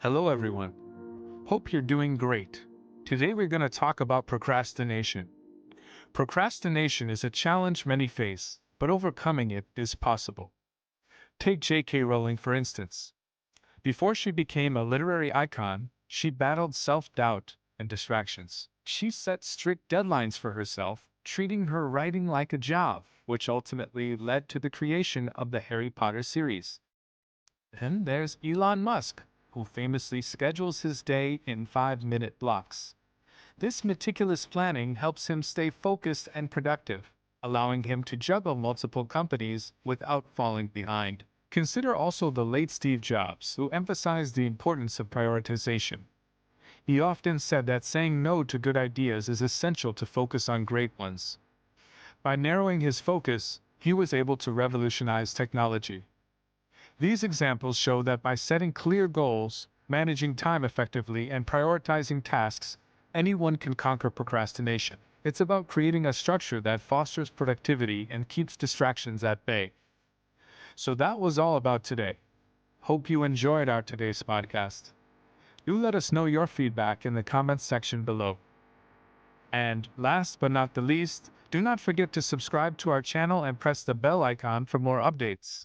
Hello everyone. Hope you're doing great. Today we're going to talk about procrastination. Procrastination is a challenge many face, but overcoming it is possible. Take J.K. Rowling for instance. Before she became a literary icon, she battled self-doubt and distractions. She set strict deadlines for herself, treating her writing like a job, which ultimately led to the creation of the Harry Potter series. Then there's Elon Musk, who famously schedules his day in 5-minute blocks. This meticulous planning helps him stay focused and productive, allowing him to juggle multiple companies without falling behind. Consider also the late Steve Jobs, who emphasized the importance of prioritization. He often said that saying no to good ideas is essential to focus on great ones. By narrowing his focus, he was able to revolutionize technology. These examples show that by setting clear goals, managing time effectively, and prioritizing tasks, anyone can conquer procrastination. It's about creating a structure that fosters productivity and keeps distractions at bay. So that was all about today. Hope you enjoyed our today's podcast. Do let us know your feedback in the comments section below. And last but not the least, do not forget to subscribe to our channel and press the bell icon for more updates.